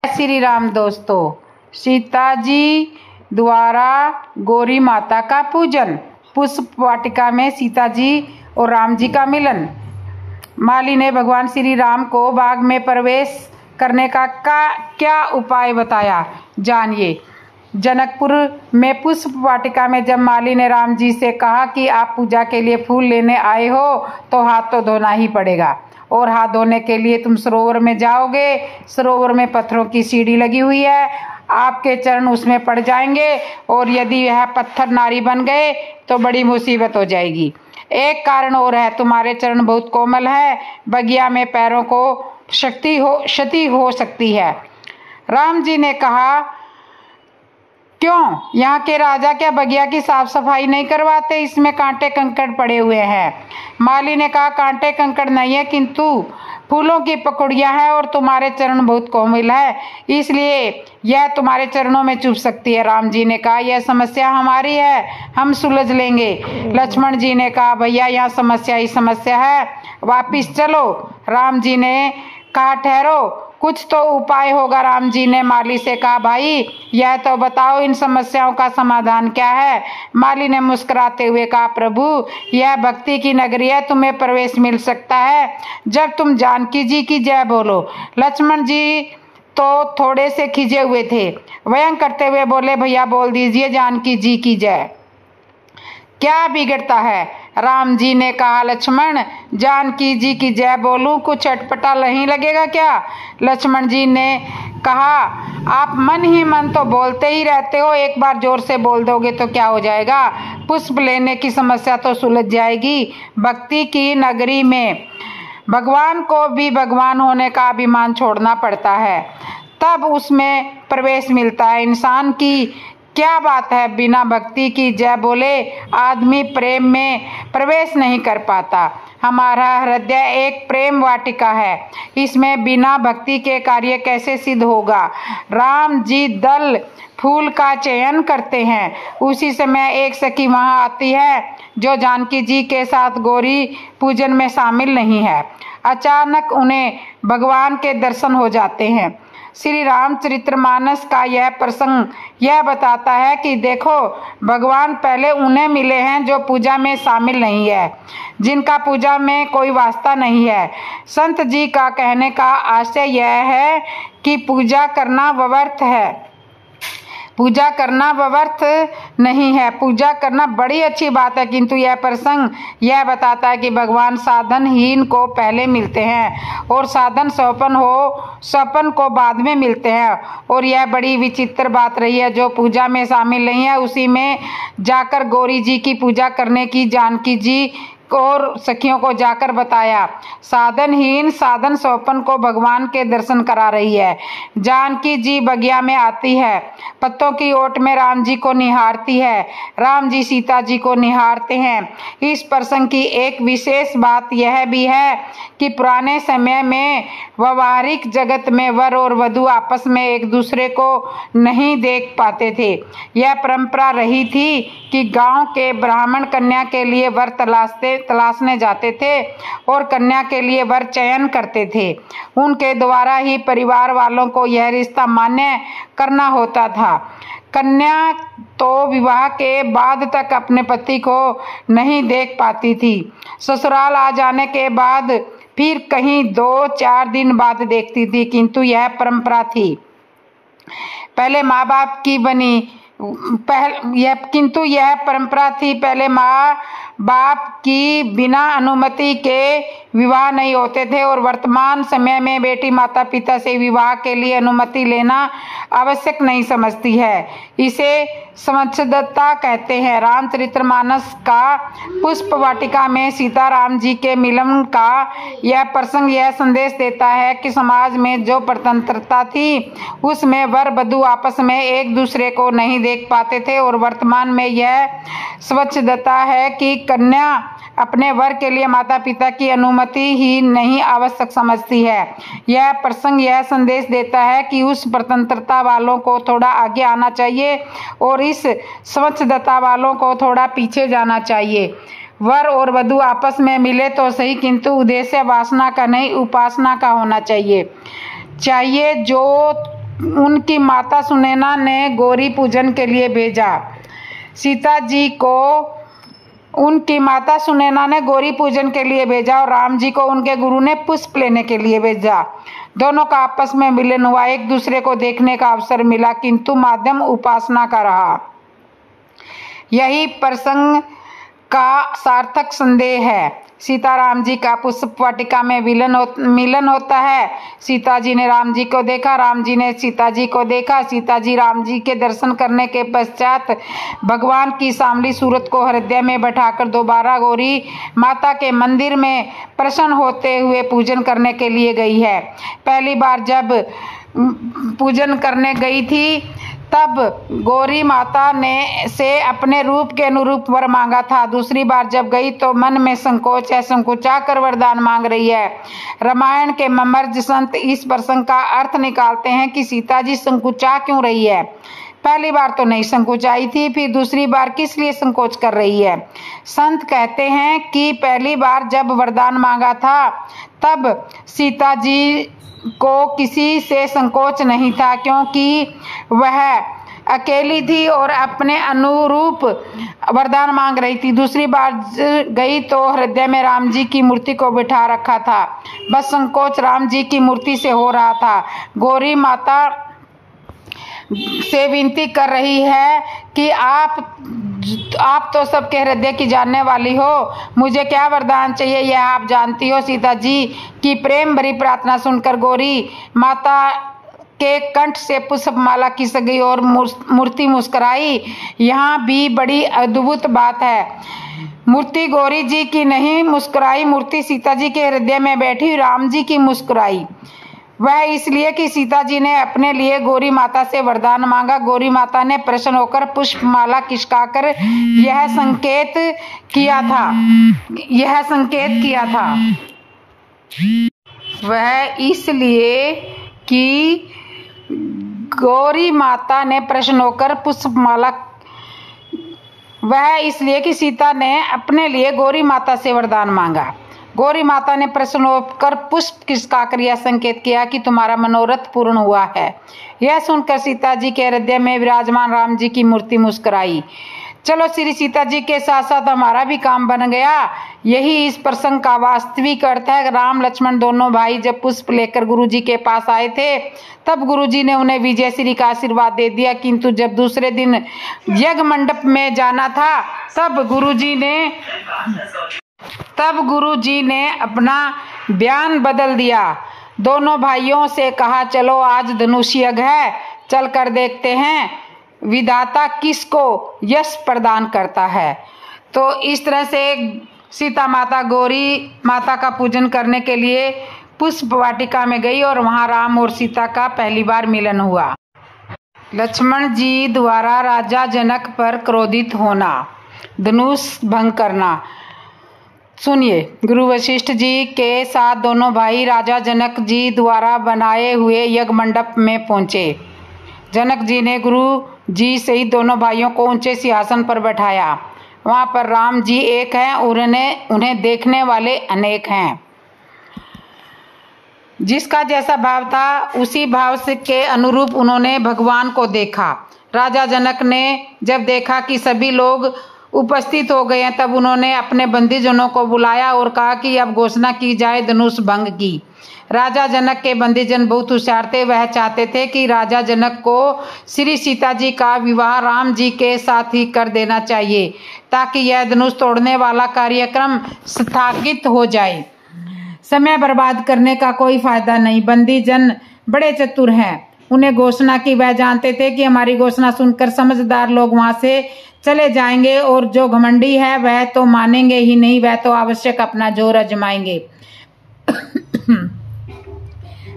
श्री राम दोस्तों, सीता जी द्वारा गौरी माता का पूजन, पुष्प वाटिका में सीता जी और राम जी का मिलन। माली ने भगवान श्री राम को बाग में प्रवेश करने का क्या उपाय बताया, जानिए। जनकपुर में पुष्प वाटिका में जब माली ने राम जी से कहा कि आप पूजा के लिए फूल लेने आए हो तो हाथ तो धोना ही पड़ेगा, और हाथ धोने के लिए तुम सरोवर में जाओगे। सरोवर में पत्थरों की सीढ़ी लगी हुई है, आपके चरण उसमें पड़ जाएंगे, और यदि यह पत्थर नारी बन गए तो बड़ी मुसीबत हो जाएगी। एक कारण और है, तुम्हारे चरण बहुत कोमल है, बगिया में पैरों को क्षति हो सकती है। राम जी ने कहा, क्यों? यहाँ के राजा क्या बगिया की साफ सफाई नहीं करवाते? इसमें कांटे कंकड़ पड़े हुए हैं। माली ने कहा, कांटे कंकड़ नहीं है, किंतु फूलों की पकड़ियां हैं, और तुम्हारे चरण बहुत कोमल है, इसलिए यह तुम्हारे चरणों में चुभ सकती है। राम जी ने कहा, यह समस्या हमारी है, हम सुलझ लेंगे। लक्ष्मण जी ने कहा, भैया यहाँ समस्या ही समस्या है, वापिस चलो। राम जी ने कहा, ठहरो, कुछ तो उपाय होगा। राम जी ने माली से कहा, भाई यह तो बताओ, इन समस्याओं का समाधान क्या है? माली ने मुस्कुराते हुए कहा, प्रभु यह भक्ति की नगरी है, तुम्हें प्रवेश मिल सकता है जब तुम जानकी जी की जय बोलो। लक्ष्मण जी तो थोड़े से खिजे हुए थे, व्यंग करते हुए बोले, भैया बोल दीजिए जानकी जी की जय, क्या बिगड़ता है? राम जी ने कहा, लक्ष्मण जानकी जी की जय बोलूं, कुछ अटपटा नहीं लगेगा क्या? लक्ष्मण जी ने कहा, आप मन ही मन तो बोलते ही रहते हो, एक बार जोर से बोल दोगे तो क्या हो जाएगा? पुष्प लेने की समस्या तो सुलझ जाएगी। भक्ति की नगरी में भगवान को भी भगवान होने का अभिमान छोड़ना पड़ता है, तब उसमें प्रवेश मिलता है। इंसान की क्या बात है, बिना भक्ति की जय बोले आदमी प्रेम में प्रवेश नहीं कर पाता। हमारा हृदय एक प्रेम वाटिका है, इसमें बिना भक्ति के कार्य कैसे सिद्ध होगा? राम जी दल फूल का चयन करते हैं, उसी समय एक सखी वहां आती है जो जानकी जी के साथ गौरी पूजन में शामिल नहीं है। अचानक उन्हें भगवान के दर्शन हो जाते हैं। श्री रामचरितमानस का यह प्रसंग यह बताता है कि देखो, भगवान पहले उन्हें मिले हैं जो पूजा में शामिल नहीं है, जिनका पूजा में कोई वास्ता नहीं है। संत जी का कहने का आशय यह है कि पूजा करना व्यर्थ है, पूजा करना व्यर्थ नहीं है, पूजा करना बड़ी अच्छी बात है, किंतु यह प्रसंग यह बताता है कि भगवान साधनहीन को पहले मिलते हैं और साधन सपन को बाद में मिलते हैं। और यह बड़ी विचित्र बात रही है, जो पूजा में शामिल नहीं है उसी में जाकर गौरी जी की पूजा करने की जानकी जी और सखियों को जाकर बताया। साधनहीन साधन सौपन को भगवान के दर्शन करा रही है। जानकी जी बगिया में आती है, पत्तों की ओट में राम जी को निहारती है, राम जी सीता जी को निहारते हैं। इस प्रसंग की एक विशेष बात यह भी है कि पुराने समय में व्यवहारिक जगत में वर और वधू आपस में एक दूसरे को नहीं देख पाते थे। यह परंपरा रही थी कि गांव के ब्राह्मण कन्या के लिए वर तलाशने जाते थे और कन्या के लिए वर चयन करते थे। उनके द्वारा ही परिवार वालों को यह रिश्ता मान्य करना होता था। कन्या तो विवाह के बाद तक अपने पति को नहीं देख पाती थी, ससुराल आ जाने के बाद फिर कहीं 2-4 दिन बाद देखती थी, किंतु यह परंपरा थी। पहले माँ बाप की बनी किंतु यह परंपरा थी, पहले माँ बाप की बिना अनुमति के विवाह नहीं होते थे, और वर्तमान समय में बेटी माता पिता से विवाह के लिए अनुमति लेना आवश्यक नहीं समझती है। इसे समझदारता कहते हैं। रामचरितमानस का पुष्प वाटिका में सीता राम जी के मिलन का यह प्रसंग यह संदेश देता है कि समाज में जो स्वतंत्रता थी उसमें वर वधू आपस में एक दूसरे को नहीं देख पाते थे, और वर्तमान में यह स्वच्छता है कि कन्या अपने वर के लिए माता पिता की अनुमति ही नहीं आवश्यक समझती है। यह प्रसंग यह संदेश देता है कि उस स्वतंत्रता वालों को थोड़ा आगे आना चाहिए और इस स्वच्छता वालों को थोड़ा पीछे जाना चाहिए। वर और वधू आपस में मिले तो सही, किंतु उद्देश्य वासना का नहीं उपासना का होना चाहिए। जो उनकी माता सुनैना ने गौरी पूजन के लिए भेजा। सीता जी को उनकी माता सुनैना ने गौरी पूजन के लिए भेजा और राम जी को उनके गुरु ने पुष्प लेने के लिए भेजा। दोनों का आपस में मिलन हुआ, एक दूसरे को देखने का अवसर मिला, किंतु माध्यम उपासना का रहा। यही प्रसंग का सार्थक संदेह है। सीताराम जी का पुष्प वाटिका में मिलन होता है। सीता जी ने राम जी को देखा, राम जी ने सीता जी को देखा। सीता जी राम जी के दर्शन करने के पश्चात भगवान की सांवली सूरत को हृदय में बैठाकर दोबारा गौरी माता के मंदिर में प्रसन्न होते हुए पूजन करने के लिए गई है। पहली बार जब पूजन करने गई थी तब गौरी माता ने से अपने रूप के अनुरूप वर मांगा था। दूसरी बार जब गई तो मन में संकोच है, संकुचा कर वरदान मांग रही है। रामायण के ममर्ज संत इस प्रसंग का अर्थ निकालते हैं कि सीता जी संकुचा क्यों रही है। पहली बार तो नहीं संकोचाई थी, फिर दूसरी बार किस लिए संकोच कर रही है। संत कहते हैं कि पहली बार जब वरदान मांगा था तब सीता जी को किसी से संकोच नहीं था, क्योंकि वह अकेली थी और अपने अनुरूप वरदान मांग रही थी। दूसरी बार गई तो हृदय में राम जी की मूर्ति को बिठा रखा था, बस संकोच राम जी की मूर्ति से हो रहा था। गौरी माता से विनती कर रही है कि आप तो सबके हृदय की जानने वाली हो, मुझे क्या वरदान चाहिए यह आप जानती हो। सीता जी की प्रेम भरी प्रार्थना सुनकर गौरी माता के कंठ से पुष्पमाला खिसक गई और मूर्ति मुस्कुराई। यहाँ भी बड़ी अद्भुत बात है, मूर्ति गौरी जी की नहीं मुस्कुराई, मूर्ति सीता जी के हृदय में बैठी राम जी की मुस्कुराई। वह इसलिए कि सीता जी ने अपने लिए गौरी माता से वरदान मांगा। गौरी माता ने प्रसन्न होकर पुष्पमाला खिसकाकर यह संकेत किया था वह इसलिए कि गौरी माता ने प्रसन्न होकर वह इसलिए कि सीता ने अपने लिए गौरी माता से वरदान मांगा। गौरी माता ने प्रसन्न होकर पुष्प खिसकाकर यह संकेत किया कि तुम्हारा मनोरथ पूर्ण हुआ है। यह सुनकर सीता जी के हृदय में विराजमान राम जी की मूर्ति मुस्कुराई। चलो श्री सीता जी के साथ साथ हमारा भी काम बन गया। यही इस प्रसंग का वास्तविक अर्थ है। राम लक्ष्मण दोनों भाई जब पुष्प लेकर गुरु जी के पास आए थे तब गुरु जी ने उन्हें विजय श्री का आशीर्वाद दे दिया, किंतु जब दूसरे दिन यज्ञ मंडप में जाना था तब गुरु जी ने अपना बयान बदल दिया। दोनों भाइयों से कहा, चलो आज धनुष यज्ञ है, चल कर देखते हैं विधाता किसको यश प्रदान करता है। तो इस तरह से सीता माता गौरी माता का पूजन करने के लिए पुष्प वाटिका में गई और वहां राम और सीता का पहली बार मिलन हुआ। लक्ष्मण जी द्वारा राजा जनक पर क्रोधित होना, धनुष भंग करना। सुनिए, गुरु वशिष्ठ जी के साथ दोनों भाई राजा जनक जी द्वारा बनाए हुए यज्ञ मंडप में पहुंचे। जनक जी ने गुरु जी सहित दोनों भाइयों को ऊंचे सिंहासन पर बैठाया। वहां पर राम जी एक हैं और उन्हें देखने वाले अनेक हैं। जिसका जैसा भाव था उसी भाव के अनुरूप उन्होंने भगवान को देखा। राजा जनक ने जब देखा कि सभी लोग उपस्थित हो गए हैं तब उन्होंने अपने बंदीजनों को बुलाया और कहा कि अब घोषणा की जाए धनुष भंग की। राजा जनक के बंदीजन बहुत होशियार थे। वह चाहते थे कि राजा जनक को श्री सीता जी का विवाह राम जी के साथ ही कर देना चाहिए ताकि यह धनुष तोड़ने वाला कार्यक्रम स्थगित हो जाए। समय बर्बाद करने का कोई फायदा नहीं। बंदीजन बड़े चतुर हैं। उन्हें घोषणा की वह जानते थे कि हमारी घोषणा सुनकर समझदार लोग वहां से चले जाएंगे और जो घमंडी है वह तो मानेंगे ही नहीं, वह तो आवश्यक अपना जोर आजमाएंगे।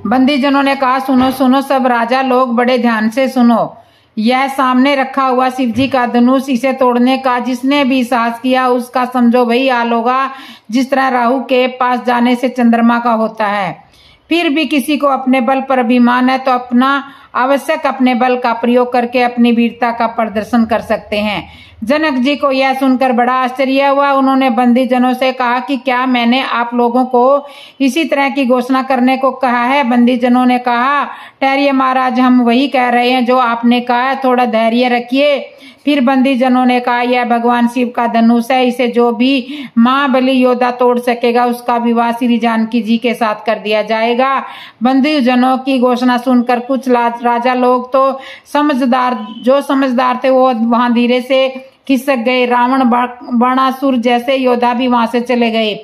बंदीजनों ने कहा, सुनो सुनो सब राजा लोग, बड़े ध्यान से सुनो। यह सामने रखा हुआ शिव जी का धनुष, इसे तोड़ने का जिसने भी साहस किया उसका समझो वही हाल होगा जिस तरह राहु के पास जाने से चंद्रमा का होता है। फिर भी किसी को अपने बल पर अभिमान है तो अपने बल का प्रयोग करके अपनी वीरता का प्रदर्शन कर सकते हैं। जनक जी को यह सुनकर बड़ा आश्चर्य हुआ। उन्होंने बंदी जनों से कहा कि क्या मैंने आप लोगों को इसी तरह की घोषणा करने को कहा है? बंदी जनों ने कहा, ठहरिए महाराज, हम वही कह रहे हैं जो आपने कहा है, थोड़ा धैर्य रखिए। फिर बंदी जनों ने कहा, यह भगवान शिव का धनुष है, इसे जो भी महाबली योद्धा तोड़ सकेगा उसका विवाह श्री जानकी जी के साथ कर दिया जाएगा। बंदी जनों की घोषणा सुनकर कुछ राजा लोग तो समझदार थे वो वहां धीरे से खिसक गए। रावण, बाणासुर जैसे योद्धा भी वहां से चले गए।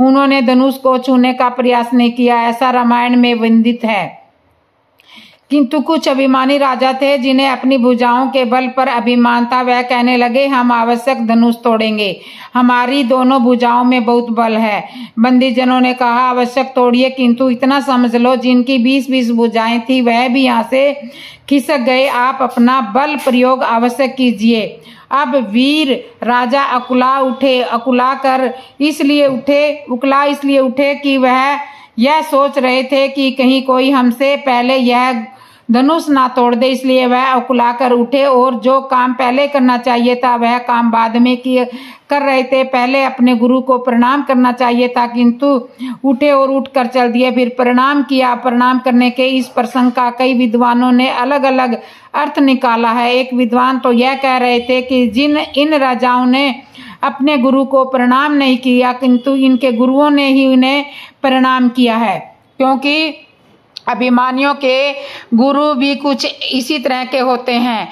उन्होंने धनुष को छूने का प्रयास नहीं किया, ऐसा रामायण में वर्णित है। किंतु कुछ अभिमानी राजा थे जिन्हें अपनी भुजाओं के बल पर अभिमान था। वह कहने लगे, हम आवश्यक धनुष तोड़ेंगे, हमारी दोनों भुजाओं में बहुत बल है। बंदीजनों ने कहा, आवश्यक तोड़िए, किंतु इतना समझ लो जिनकी 20-20 भुजाएं थी वह भी यहाँ से खिसक गए। आप अपना बल प्रयोग आवश्यक कीजिए। अब वीर राजा उकला इसलिए उठे कि वह यह सोच रहे थे कि कहीं कोई हमसे पहले यह धनुष ना तोड़ दे। इसलिए वह उकला कर उठे और जो काम पहले करना चाहिए था वह काम बाद में कर रहे थे। पहले अपने गुरु को प्रणाम करना चाहिए था, किंतु उठे और उठकर चल दिए। फिर प्रणाम किया। प्रणाम करने के इस प्रसंग का कई विद्वानों ने अलग अलग अर्थ निकाला है। एक विद्वान तो यह कह रहे थे कि इन राजाओं ने अपने गुरु को प्रणाम नहीं किया, किंतु इनके गुरुओं ने ही उन्हें प्रणाम किया है, क्योंकि अभिमानियों के गुरु भी कुछ इसी तरह के होते हैं।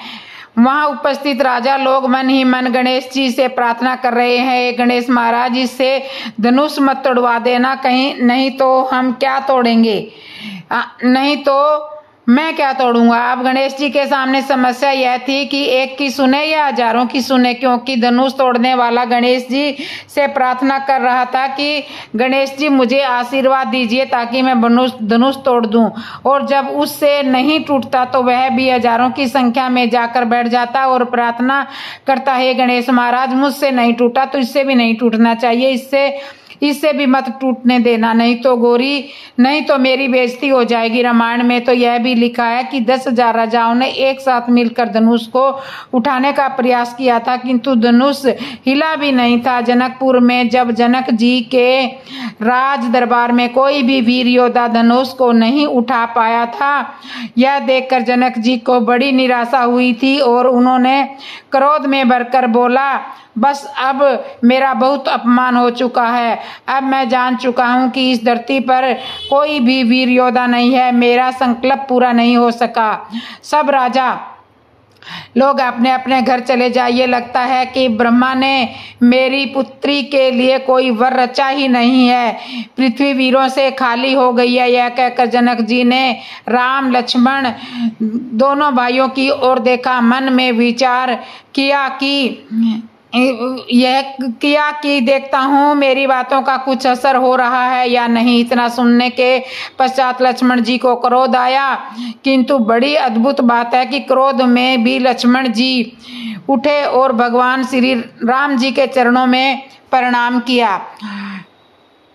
वहां उपस्थित राजा लोग मन ही मन गणेश जी से प्रार्थना कर रहे हैं, गणेश महाराज, इससे धनुष मत तोड़वा देना, कहीं नहीं तो हम क्या तोड़ेंगे, नहीं तो मैं क्या तोड़ूंगा। अब गणेश जी के सामने समस्या यह थी कि एक की सुने या हजारों की सुने, क्योंकि धनुष तोड़ने वाला गणेश जी से प्रार्थना कर रहा था कि गणेश जी मुझे आशीर्वाद दीजिए ताकि मैं धनुष तोड़ दूं, और जब उससे नहीं टूटता तो वह भी हजारों की संख्या में जाकर बैठ जाता और प्रार्थना करता है, गणेश महाराज मुझसे नहीं टूटा तो इससे भी नहीं टूटना चाहिए, इससे भी मत टूटने देना, नहीं तो मेरी बेइज्जती हो जाएगी। रामायण में तो यह भी लिखा है कि 10,000 राजाओं ने एक साथ मिलकर धनुष को उठाने का प्रयास किया था, किंतु धनुष हिला भी नहीं था। जनकपुर में जब जनक जी के राज दरबार में कोई भी वीर योद्धा धनुष को नहीं उठा पाया था, यह देखकर जनक जी को बड़ी निराशा हुई थी और उन्होंने क्रोध में भरकर बोला, बस अब मेरा बहुत अपमान हो चुका है। अब मैं जान चुका हूँ कि इस धरती पर कोई भी वीर योद्धा नहीं है। मेरा संकल्प पूरा नहीं हो सका। सब राजा लोग अपने अपने घर चले जाइए। लगता है कि ब्रह्मा ने मेरी पुत्री के लिए कोई वर रचा ही नहीं है। पृथ्वी वीरों से खाली हो गई है। यह कहकर जनक जी ने राम लक्ष्मण दोनों भाइयों की ओर देखा। मन में विचार किया कि देखता हूँ मेरी बातों का कुछ असर हो रहा है या नहीं। इतना सुनने के पश्चात लक्ष्मण जी को क्रोध आया, किंतु बड़ी अद्भुत बात है कि क्रोध में भी लक्ष्मण जी उठे और भगवान श्री राम जी के चरणों में प्रणाम किया।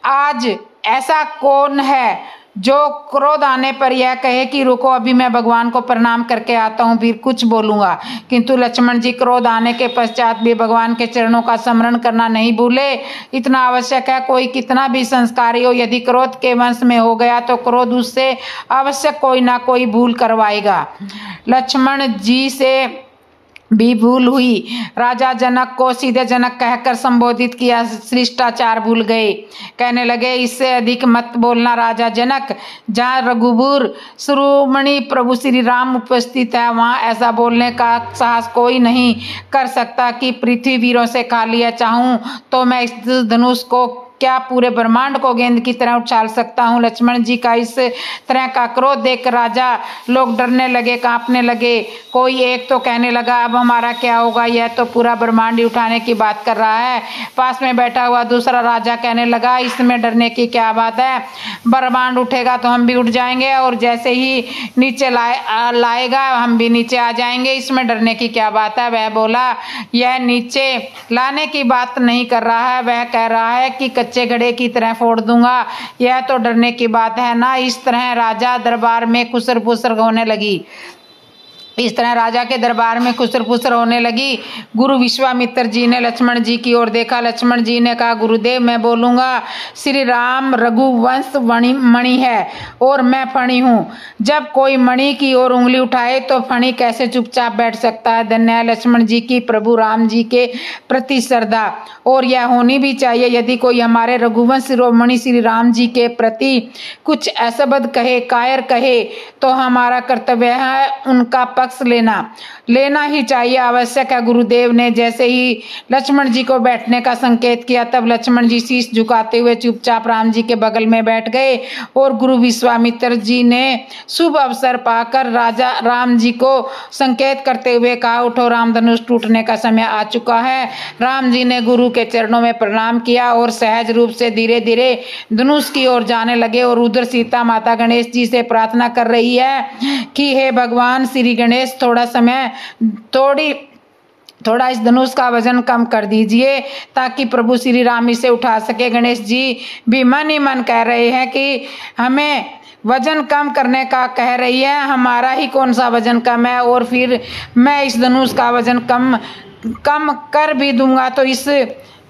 आज ऐसा कौन है जो क्रोध आने पर यह कहे कि रुको, अभी मैं भगवान को प्रणाम करके आता हूँ फिर कुछ बोलूंगा। किंतु लक्ष्मण जी क्रोध आने के पश्चात भी भगवान के चरणों का स्मरण करना नहीं भूले। इतना आवश्यक है, कोई कितना भी संस्कारी हो, यदि क्रोध के वंश में हो गया तो क्रोध उससे आवश्यक कोई ना कोई भूल करवाएगा। लक्ष्मण जी से भी भूल हुई। राजा जनक को सीधे जनक कहकर संबोधित किया, शिष्टाचार भूल गए। कहने लगे, इससे अधिक मत बोलना राजा जनक। जहाँ रघुबर शिरोमणि प्रभु श्री राम उपस्थित है वहाँ ऐसा बोलने का साहस कोई नहीं कर सकता कि पृथ्वी वीरों से खाली है। चाहूँ तो मैं इस धनुष को क्या पूरे ब्रह्मांड को गेंद की तरह उछाल सकता हूँ। लक्ष्मण जी का इस तरह का क्रोध देख राजा लोग डरने लगे, कांपने लगे। कोई एक तो कहने लगा, अब हमारा क्या होगा, यह तो पूरा ब्रह्मांड ही उठाने की बात कर रहा है। पास में बैठा हुआ दूसरा राजा कहने लगा, इसमें डरने की क्या बात है, ब्रह्मांड उठेगा तो हम भी उठ जाएंगे और जैसे ही नीचे लाएगा हम भी नीचे आ जाएंगे, इसमें डरने की क्या बात है। वह बोला, यह नीचे लाने की बात नहीं कर रहा है, वह कह रहा है कि कच्चे घड़े की तरह फोड़ दूंगा, यह तो डरने की बात है ना। इस तरह राजा दरबार में खुसर फुसर होने लगी। इस तरह राजा के दरबार में खुसर फुसर होने लगी। गुरु विश्वामित्र जी ने लक्ष्मण जी की ओर देखा। लक्ष्मण जी ने कहा, गुरुदेव मैं बोलूंगा, श्री राम रघुवंश मणि है और मैं फणी हूँ। जब कोई मणि की ओर उंगली उठाए तो फणी कैसे चुपचाप बैठ सकता है। धन्य है लक्ष्मण जी की प्रभु राम जी के प्रति श्रद्धा, और यह होनी भी चाहिए। यदि कोई हमारे रघुवंश शिरोमणि श्री राम जी के प्रति कुछ असबद कहे, कायर कहे, तो हमारा कर्तव्य है उनका पक्ष लेना ही चाहिए, आवश्यक है। गुरुदेव ने जैसे ही लक्ष्मण जी को बैठने का संकेत किया, तब लक्ष्मण जी शीश झुकाते हुए चुपचाप राम जी के बगल में बैठ गए। और गुरु विश्वामित्र जी ने शुभ अवसर पाकर राजा राम जी को संकेत करते हुए कहा, उठो राम, धनुष टूटने का समय आ चुका है। राम जी ने गुरु के चरणों में प्रणाम किया और सहज रूप से धीरे धीरे धनुष की ओर जाने लगे। और उधर सीता माता गणेश जी से प्रार्थना कर रही है कि हे भगवान श्री गणेश, थोड़ा इस धनुष का वजन कम कर दीजिए ताकि प्रभु श्री राम इसे उठा सके। गणेश जी भी मन ही मन कह रहे हैं कि हमें वजन कम करने का कह रही है, हमारा ही कौन सा वजन कम है, और फिर मैं इस धनुष का वजन कम कर भी दूंगा तो इस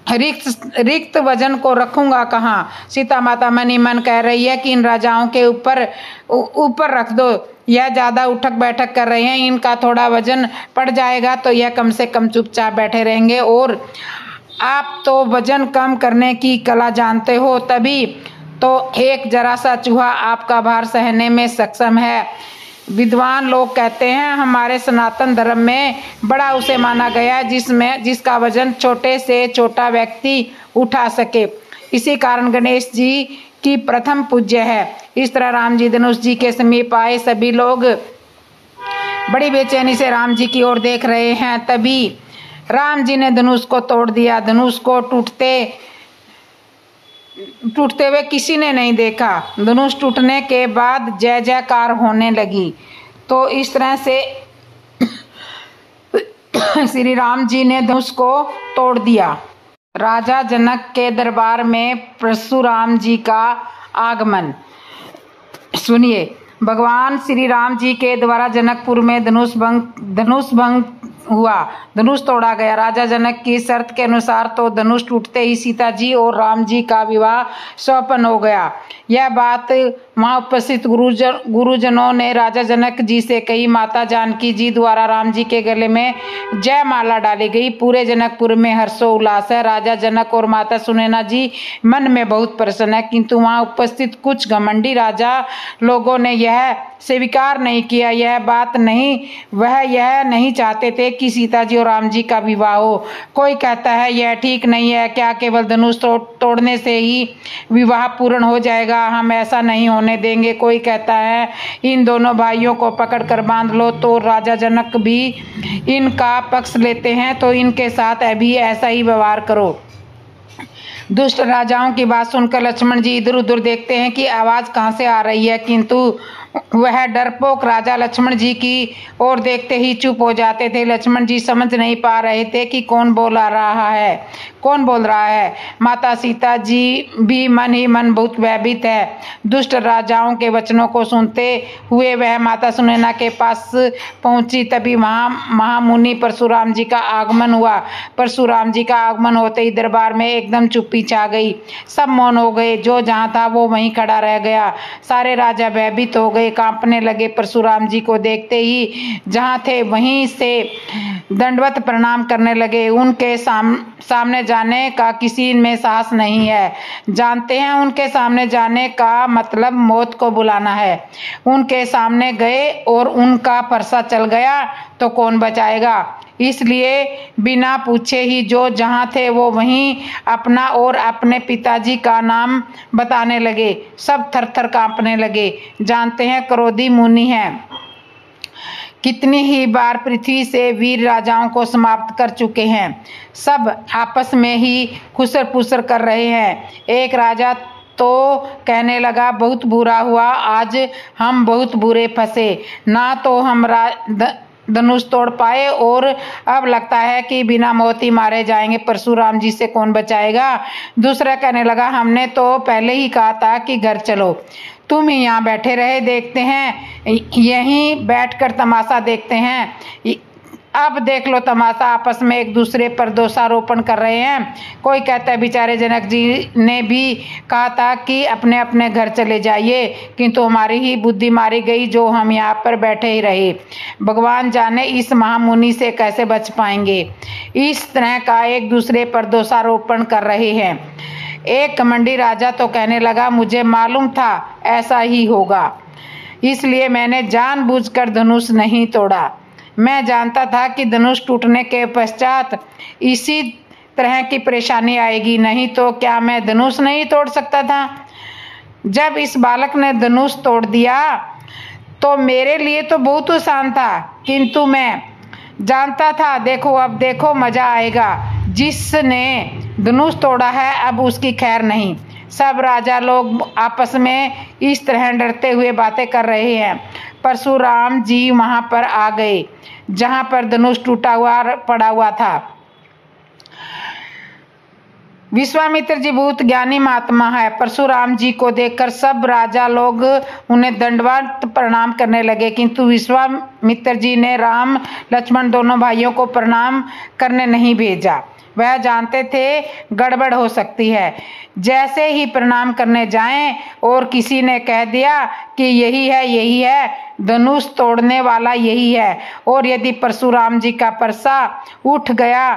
रिक्त वजन को रखूंगा कहाँ। सीता माता मन ही मन कह रही है कि इन राजाओं के ऊपर रख दो, यह ज्यादा उठक बैठक कर रहे हैं, इनका थोड़ा वजन पड़ जाएगा तो यह कम से कम चुपचाप बैठे रहेंगे। और आप तो वजन कम करने की कला जानते हो, तभी तो एक जरा सा चूहा आपका भार सहने में सक्षम है। विद्वान लोग कहते हैं हमारे सनातन धर्म में बड़ा उसे माना गया जिसका वजन छोटे से छोटा व्यक्ति उठा सके। इसी कारण गणेश जी की प्रथम पूज्य है। इस तरह राम जी धनुष जी के समीप आए। सभी लोग बड़ी बेचैनी से राम जी की ओर देख रहे हैं। तभी राम जी ने धनुष को तोड़ दिया। धनुष को टूटते हुए किसी ने नहीं देखा। धनुष टूटने के बाद जय जयकार होने लगी। तो इस तरह से श्री राम जी ने धनुष को तोड़ दिया। राजा जनक के दरबार में परशुराम जी का आगमन। सुनिए, भगवान श्री राम जी के द्वारा जनकपुर में धनुष भंग हुआ, धनुष तोड़ा गया। राजा जनक की शर्त के अनुसार तो धनुष टूटते ही सीता जी और राम जी का विवाह संपन्न हो गया। यह बात वहां उपस्थित गुरुजनों ने राजा जनक जी से कही। माता जानकी जी द्वारा राम जी के गले में जय माला डाली गई। पूरे जनकपुर में हर्षोल्लास है। राजा जनक और माता सुनैना जी मन में बहुत प्रसन्न है, किंतु वहां उपस्थित कुछ घमंडी राजा लोगों ने यह स्वीकार नहीं किया। वह यह नहीं चाहते थे कि सीता जी और राम जी का विवाह हो। कोई कहता है यह ठीक नहीं है, क्या केवल धनुष तोड़ने से ही विवाह पूर्ण हो जाएगा, हम ऐसा नहीं होने देंगे। कोई कहता है इन दोनों भाइयों को पकड़कर बांध लो। तो राजा जनक भी इनका पक्ष लेते हैं, तो इनके साथ अभी ऐसा ही व्यवहार करो। दुष्ट राजाओं की बात सुनकर लक्ष्मण जी इधर उधर देखते हैं कि आवाज कहां से आ रही है, किंतु वह डरपोक राजा लक्ष्मण जी की ओर देखते ही चुप हो जाते थे। लक्ष्मण जी समझ नहीं पा रहे थे कि कौन बोल रहा है। माता सीता जी भी मन ही मन बहुत भयभीत है। दुष्ट राजाओं के वचनों को सुनते हुए वह माता सुनैना के पास पहुंची। तभी महामुनि परशुराम जी का आगमन हुआ। परशुराम जी का आगमन होते ही दरबार में एकदम चुप्पी छा गई। सब मौन हो गए। जो जहां था वो वहीं खड़ा रह गया। सारे राजा भयभीत हो गए, कांपने लगे। परशुराम जी को देखते ही जहां थे वहीं से दंडवत प्रणाम करने लगे। उनके सामने जाने का किसी में साहस नहीं है। जानते हैं उनके सामने जाने का मतलब मौत को बुलाना है। उनके सामने गए और उनका फरसा चल गया तो कौन बचाएगा। इसलिए बिना पूछे ही जो जहां थे वो वहीं अपना और अपने पिताजी का नाम बताने लगे। सब थर-थर कांपने लगे। जानते हैं क्रोधी मुनि हैं, कितनी ही बार पृथ्वी से वीर राजाओं को समाप्त कर चुके हैं। सब आपस में ही खुसर पुसर कर रहे हैं। एक राजा तो कहने लगा, बहुत बुरा हुआ, आज हम बहुत बुरे फंसे। धनुष तोड़ पाए और अब लगता है कि बिना मौत ही मारे जाएंगे। परशुराम जी से कौन बचाएगा। दूसरा कहने लगा, हमने तो पहले ही कहा था कि घर चलो, तुम ही यहाँ बैठे रहे, देखते हैं, यहीं बैठकर तमाशा देखते हैं। अब देख लो तमाशा, आपस में एक दूसरे पर दोषारोपण कर रहे हैं। कोई कहता है बेचारे जनक जी ने भी कहा था कि अपने अपने घर चले जाइए, किंतु हमारी ही बुद्धि मारी गई जो हम यहाँ पर बैठे ही रहे। भगवान जाने इस महामुनि से कैसे बच पाएंगे। इस तरह का एक दूसरे पर दोषारोपण कर रहे हैं। एक घमंडी राजा तो कहने लगा, मुझे मालूम था ऐसा ही होगा, इसलिए मैंने जानबूझकर धनुष नहीं तोड़ा। मैं जानता था कि धनुष टूटने के पश्चात इसी तरह की परेशानी आएगी, नहीं तो क्या मैं धनुष नहीं तोड़ सकता था। जब इस बालक ने धनुष तोड़ दिया तो मेरे लिए तो बहुत आसान था, किंतु मैं जानता था, देखो अब देखो मजा आएगा। जिसने धनुष तोड़ा है अब उसकी खैर नहीं। सब राजा लोग आपस में इस तरह डरते हुए बातें कर रहे हैं। परशुराम जी वहां पर आ गए जहां पर धनुष टूटा हुआ पड़ा हुआ था। विश्वामित्र जी बहुत ज्ञानी महात्मा है। परशुराम जी को देखकर सब राजा लोग उन्हें दंडवत प्रणाम करने लगे, किंतु विश्वामित्र जी ने राम लक्ष्मण दोनों भाइयों को प्रणाम करने नहीं भेजा। वह जानते थे गड़बड़ हो सकती है। जैसे ही प्रणाम करने जाएं और किसी ने कह दिया कि यही है, धनुष तोड़ने वाला यही है, और यदि परशुराम जी का परसा उठ गया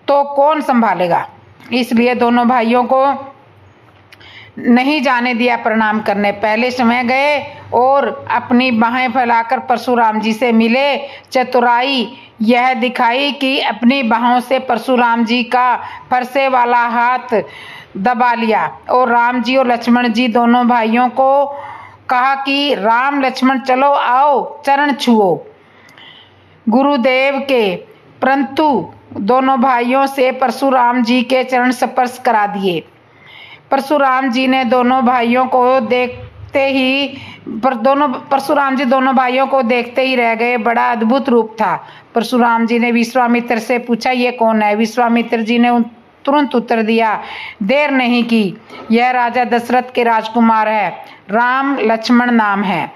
तो कौन संभालेगा। इसलिए दोनों भाइयों को नहीं जाने दिया प्रणाम करने। पहले समय गए और अपनी बाहें फैलाकर परशुराम जी से मिले। चतुराई यह दिखाई कि अपनी बाहों से परशुराम जी का फरसे वाला हाथ दबा लिया और राम जी और लक्ष्मण जी दोनों भाइयों को कहा कि राम लक्ष्मण चलो आओ, चरण छुओ गुरुदेव के। परंतु दोनों भाइयों से परशुराम जी के चरण स्पर्श करा दिए। परशुराम जी ने दोनों भाइयों को देखते ही परशुराम जी दोनों भाइयों को देखते ही रह गए। बड़ा अद्भुत रूप था। परशुराम जी ने विश्वामित्र से पूछा, ये कौन है। विश्वामित्र जी ने तुरंत उत्तर दिया, देर नहीं की, यह राजा दशरथ के राजकुमार है, राम लक्ष्मण नाम है।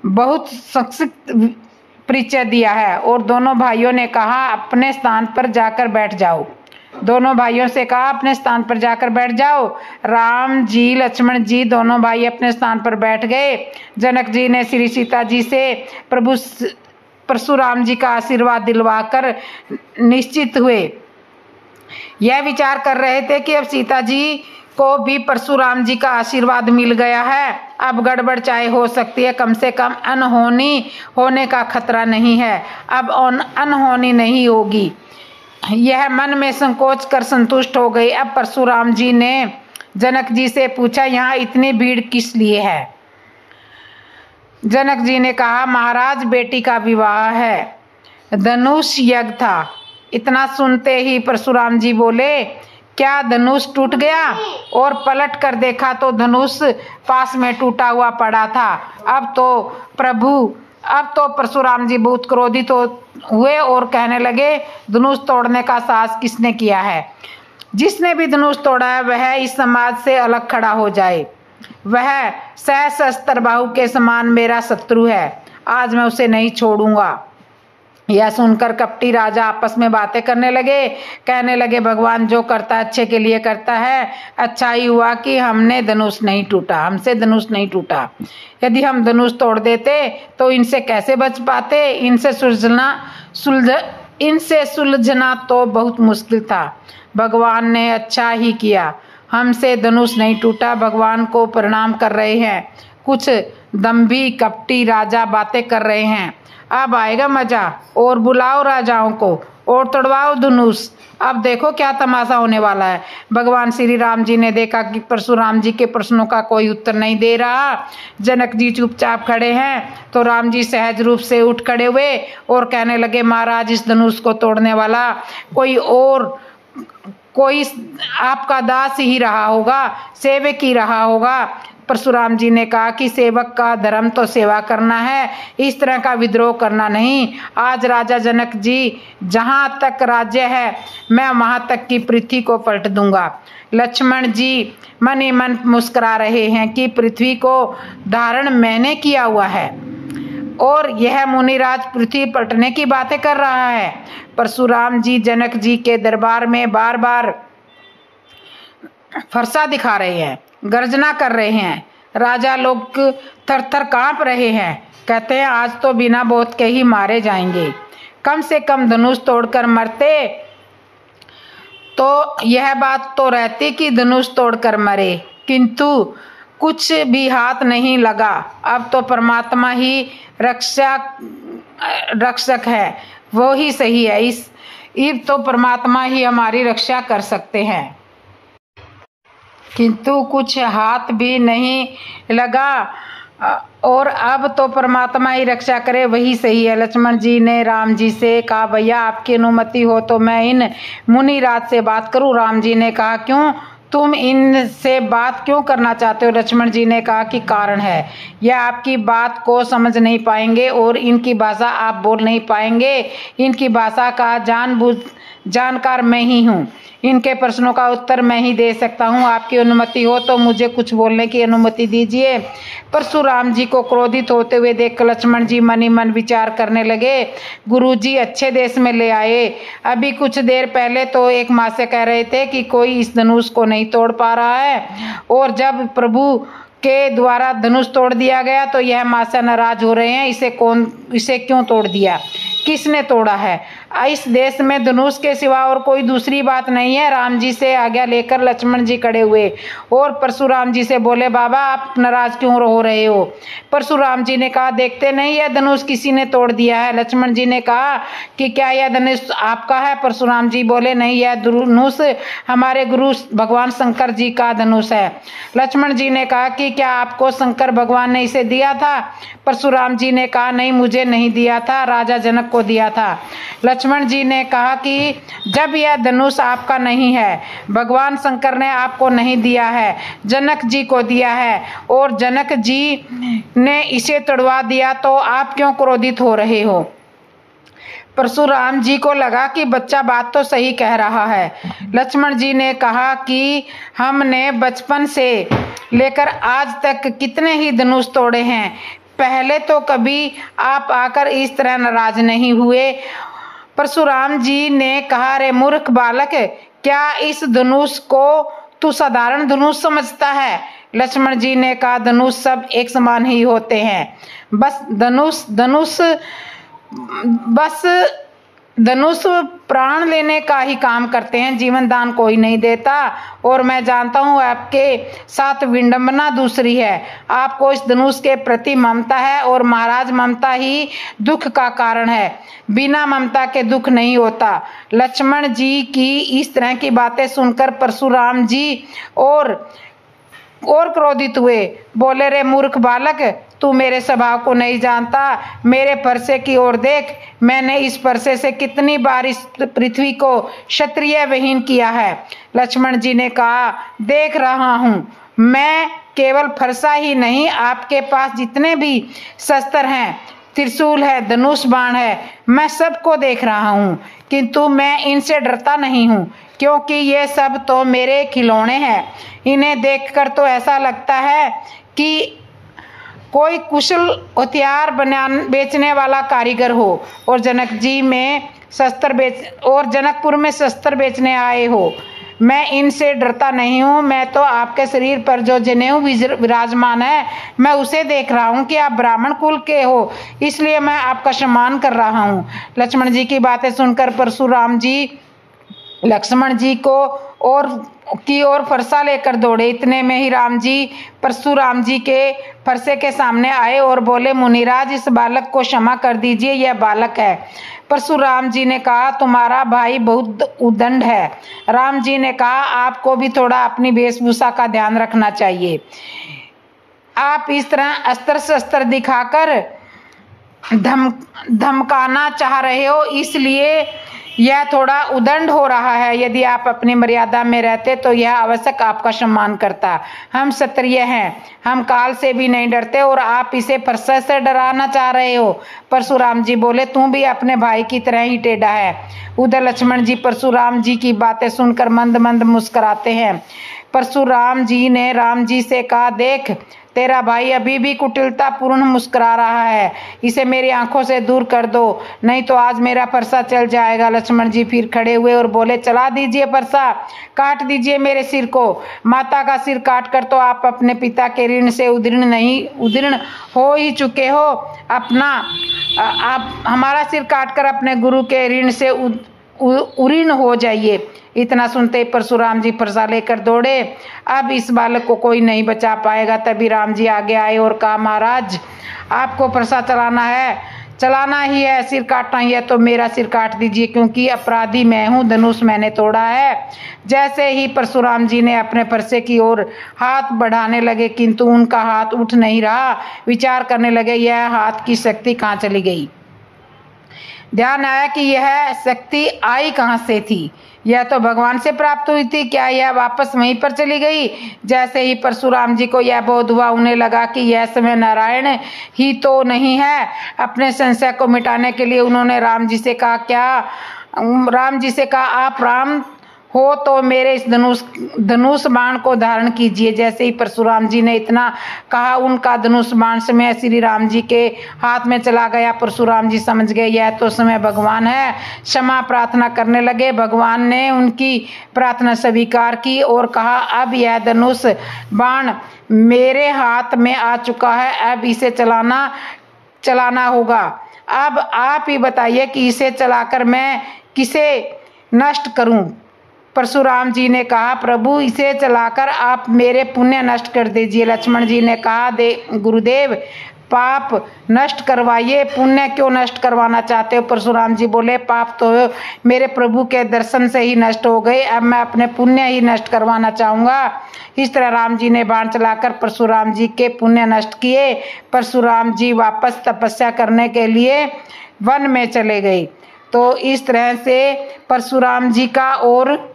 बहुत संक्षिप्त परिचय दिया है और दोनों भाइयों ने कहा अपने स्थान पर जाकर बैठ जाओ। दोनों भाइयों से कहा अपने स्थान पर जाकर बैठ जाओ। राम जी लक्ष्मण जी दोनों भाई अपने स्थान पर बैठ गए। जनक जी ने श्री सीता जी से प्रभु परशुराम जी का आशीर्वाद दिलवाकर निश्चित हुए। यह विचार कर रहे थे कि अब सीता जी को भी परशुराम जी का आशीर्वाद मिल गया है, अब गड़बड़ चाहे हो सकती है, कम से कम अनहोनी होने का खतरा नहीं है। अब अनहोनी नहीं होगी। यह मन में संकोच कर संतुष्ट हो गई। अब परशुराम जी ने जनक जी से पूछा, यहाँ इतनी भीड़ किस लिए है। जनक जी ने कहा, महाराज बेटी का विवाह है, धनुष यज्ञ था। इतना सुनते ही परशुराम जी बोले, क्या धनुष टूट गया। और पलट कर देखा तो धनुष पास में टूटा हुआ पड़ा था। अब तो परशुराम जी बहुत क्रोधित हुए और कहने लगे, धनुष तोड़ने का साहस किसने किया है। जिसने भी धनुष तोड़ा है वह इस समाज से अलग खड़ा हो जाए। वह सहस्त्र बाहु के समान मेरा शत्रु है, आज मैं उसे नहीं छोड़ूंगा। यह सुनकर कपटी राजा आपस में बातें करने लगे। कहने लगे, भगवान जो करता है अच्छे के लिए करता है। अच्छा ही हुआ कि हमसे धनुष नहीं टूटा। यदि हम धनुष तोड़ देते तो इनसे कैसे बच पाते। इनसे सुलझना तो बहुत मुश्किल था। भगवान ने अच्छा ही किया, हमसे धनुष नहीं टूटा। भगवान को प्रणाम कर रहे हैं। कुछ दंभी कपटी राजा बातें कर रहे हैं। अब आएगा मजा, और बुलाओ राजाओं को और तोड़वाओ धनुष। अब देखो क्या तमाशा होने वाला है। भगवान श्री राम जी ने देखा कि परशुराम जी के प्रश्नों का कोई उत्तर नहीं दे रहा। जनक जी चुपचाप खड़े हैं तो राम जी सहज रूप से उठ खड़े हुए और कहने लगे, महाराज इस धनुष को तोड़ने वाला कोई आपका दास ही रहा होगा, सेवक ही रहा होगा। परशुराम जी ने कहा कि सेवक का धर्म तो सेवा करना है, इस तरह का विद्रोह करना नहीं। आज राजा जनक जी, जहां तक राज्य है मैं वहां तक की पृथ्वी को पलट दूंगा। लक्ष्मण जी मन ही मन मुस्कुरा रहे हैं कि पृथ्वी को धारण मैंने किया हुआ है और यह मुनिराज पृथ्वी पलटने की बातें कर रहा है। परशुराम जी जनक जी के दरबार में बार बार फरसा दिखा रहे हैं, गर्जना कर रहे हैं। राजा लोग थर थर कांप रहे हैं, कहते हैं आज तो बिना बहुत के ही मारे जाएंगे, कम से कम धनुष तोड़कर मरते तो यह बात तो रहती कि धनुष तोड़कर मरे, किंतु कुछ भी हाथ नहीं लगा। अब तो परमात्मा ही रक्षक है, वो ही सही है। अब तो परमात्मा ही हमारी रक्षा कर सकते हैं, किंतु कुछ हाथ भी नहीं लगा और अब तो परमात्मा ही रक्षा करे, वही सही है। लक्ष्मण जी ने राम जी से कहा भैया आपकी अनुमति हो तो मैं इन मुनिराज से बात करूं। राम जी ने कहा क्यों, तुम इनसे बात क्यों करना चाहते हो? लक्ष्मण जी ने कहा कि कारण है, यह आपकी बात को समझ नहीं पाएंगे और इनकी भाषा आप बोल नहीं पाएंगे। इनकी भाषा का जानकार मैं ही हूँ, इनके प्रश्नों का उत्तर मैं ही दे सकता हूँ। आपकी अनुमति हो तो मुझे कुछ बोलने की अनुमति दीजिए। परशुराम जी को क्रोधित होते हुए देख लक्ष्मण जी मन ही मन विचार करने लगे, गुरुजी अच्छे देश में ले आए। अभी कुछ देर पहले तो एक माँ से कह रहे थे कि कोई इस धनुष को नहीं तोड़ पा रहा है, और जब प्रभु के द्वारा धनुष तोड़ दिया गया तो यह माँ से नाराज हो रहे हैं, इसे क्यों तोड़ दिया, किसने तोड़ा है? इस देश में धनुष के सिवा और कोई दूसरी बात नहीं है। राम जी से आज्ञा लेकर लक्ष्मण जी खड़े हुए और परशुराम जी से बोले बाबा आप नाराज क्यों हो रहे हो? परशुराम जी ने कहा देखते नहीं यह धनुष किसी ने तोड़ दिया है। लक्ष्मण जी ने कहा कि क्या यह धनुष आपका है? परशुराम जी बोले नहीं, यह धनुष हमारे गुरु भगवान शंकर जी का धनुष है। लक्ष्मण जी ने कहा कि क्या आपको शंकर भगवान ने इसे दिया था? परशुराम जी ने कहा नहीं, मुझे नहीं दिया था, राजा जनक को दिया था। लक्ष्मण जी ने कहा कि जब यह धनुष आपका नहीं है, भगवान शंकर ने आपको नहीं दिया है, जनक जी को दिया है और जनक जी ने इसे तोड़वा दिया, तो आप क्यों क्रोधित हो रहे हो? परशुराम जी को लगा कि बच्चा बात तो सही कह रहा है। लक्ष्मण जी ने कहा कि हमने बचपन से लेकर आज तक कितने ही धनुष तोड़े हैं, पहले तो कभी आप आकर इस तरह नाराज नहीं हुए। परशुराम जी ने कहा रे मूर्ख बालक, क्या इस धनुष को तू साधारण धनुष समझता है? लक्ष्मण जी ने कहा धनुष सब एक समान ही होते हैं, धनुष प्राण लेने का ही काम करते हैं, जीवन दान कोई नहीं देता। और मैं जानता हूँ आपके साथ विडंबना दूसरी है, आपको इस धनुष के प्रति ममता है और महाराज ममता ही दुख का कारण है, बिना ममता के दुख नहीं होता। लक्ष्मण जी की इस तरह की बातें सुनकर परशुराम जी और क्रोधित हुए, बोले रे मूर्ख बालक, तू मेरे स्वभाव को नहीं जानता, मेरे परसे की ओर देख, मैंने इस परसे से कितनी बार इस पृथ्वी को क्षत्रिय विहीन किया है। लक्ष्मण जी ने कहा देख रहा हूँ, मैं केवल फरसा ही नहीं, आपके पास जितने भी शस्त्र हैं, त्रिशूल है, धनुष बाण है, मैं सबको देख रहा हूँ, किंतु मैं इनसे डरता नहीं हूँ, क्योंकि ये सब तो मेरे खिलौने हैं। इन्हें देखकर तो ऐसा लगता है कि कोई कुशल हथियार बेचने वाला कारीगर हो और जनकपुर में शस्त्र बेचने आए हो। मैं इनसे डरता नहीं हूँ, मैं तो आपके शरीर पर जो जनेऊ विराजमान है, मैं उसे देख रहा हूँ कि आप ब्राह्मण कुल के हो, इसलिए मैं आपका सम्मान कर रहा हूँ। लक्ष्मण जी की बातें सुनकर परशुराम जी लक्ष्मण जी को और फरसा लेकर दौड़े। इतने में ही राम जी परशुराम जी के फरसे के सामने आए और बोले मुनिराज, इस बालक को क्षमा कर दीजिए, यह बालक है। परशुराम जी ने कहा तुम्हारा भाई बहुत उद्दंड है। राम जी ने कहा आपको भी थोड़ा अपनी वेशभूषा का ध्यान रखना चाहिए, आप इस तरह अस्त्र शस्त्र दिखाकर धमकाना चाह रहे हो, इसलिए यह थोड़ा उदंड हो रहा है। यदि आप अपनी मर्यादा में रहते तो यह आवश्यक आपका सम्मान करता। हम क्षत्रिय हैं, हम काल से भी नहीं डरते और आप इसे फरसा से डराना चाह रहे हो। परशुराम जी बोले, तू भी अपने भाई की तरह ही टेढ़ा है। उधर लक्ष्मण जी परशुराम जी की बातें सुनकर मंद मंद मुस्कुराते हैं। परशुराम जी ने राम जी से कहा, देख तेरा भाई अभी भी कुटिलता पूर्ण मुस्कुरा रहा है, इसे मेरी आंखों से दूर कर दो, नहीं तो आज मेरा फरसा चल जाएगा। लक्ष्मण जी फिर खड़े हुए और बोले, चला दीजिए फरसा, काट दीजिए मेरे सिर को। माता का सिर काट कर तो आप अपने पिता के ऋण से उदीर्ण हो ही चुके हो। आप हमारा सिर काट कर अपने गुरु के ऋण से उरीण हो जाइए। इतना सुनते ही परशुराम जी फरसा लेकर दौड़े। अब इस बालक को कोई नहीं बचा पाएगा। तभी राम जी आगे आए और कहा, महाराज आपको फरसा चलाना ही है, सिर काटना ही है तो मेरा सिर काट दीजिए, क्योंकि अपराधी मैं हूँ, धनुष मैंने तोड़ा है। जैसे ही परशुराम जी ने अपने फरसे की ओर हाथ बढ़ाने लगे, किंतु उनका हाथ उठ नहीं रहा। विचार करने लगे, यह हाथ की शक्ति कहाँ चली गई। ध्यान आया कि यह शक्ति आई कहाँ से थी। यह तो भगवान से प्राप्त हुई थी, क्या यह वापस वहीं पर चली गई। जैसे ही परशुराम जी को यह बोध हुआ, उन्हें लगा कि यह समय नारायण ही तो नहीं है। अपने संशय को मिटाने के लिए उन्होंने राम जी से कहा, आप राम हो तो मेरे इस धनुष बाण को धारण कीजिए। जैसे ही परशुराम जी ने इतना कहा, उनका धनुष बाण समय श्री राम जी के हाथ में चला गया। परशुराम जी समझ गए यह तो समय भगवान है, क्षमा प्रार्थना करने लगे। भगवान ने उनकी प्रार्थना स्वीकार की और कहा, अब यह धनुष बाण मेरे हाथ में आ चुका है, अब इसे चलाना होगा। अब आप ही बताइए कि इसे चलाकर मैं किसे नष्ट करूं। परशुराम जी ने कहा, प्रभु इसे चलाकर आप मेरे पुण्य नष्ट कर दीजिए। लक्ष्मण जी ने कहा, गुरुदेव पाप नष्ट करवाइए, पुण्य क्यों नष्ट करवाना चाहते हो। परशुराम जी बोले, पाप तो मेरे प्रभु के दर्शन से ही नष्ट हो गए, अब मैं अपने पुण्य ही नष्ट करवाना चाहूँगा। इस तरह राम जी ने बाण चलाकर परशुराम जी के पुण्य नष्ट किए। परशुराम जी वापस तपस्या करने के लिए वन में चले गए। तो इस तरह से परशुराम जी का और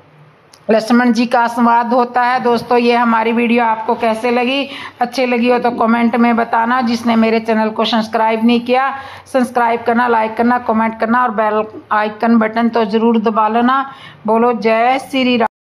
लक्ष्मण जी का संवाद होता है। दोस्तों ये हमारी वीडियो आपको कैसे लगी, अच्छी लगी हो तो कमेंट में बताना। जिसने मेरे चैनल को सब्सक्राइब नहीं किया, सब्सक्राइब करना, लाइक करना, कमेंट करना और बेल आइकन बटन तो जरूर दबा लेना। बोलो जय श्री राम।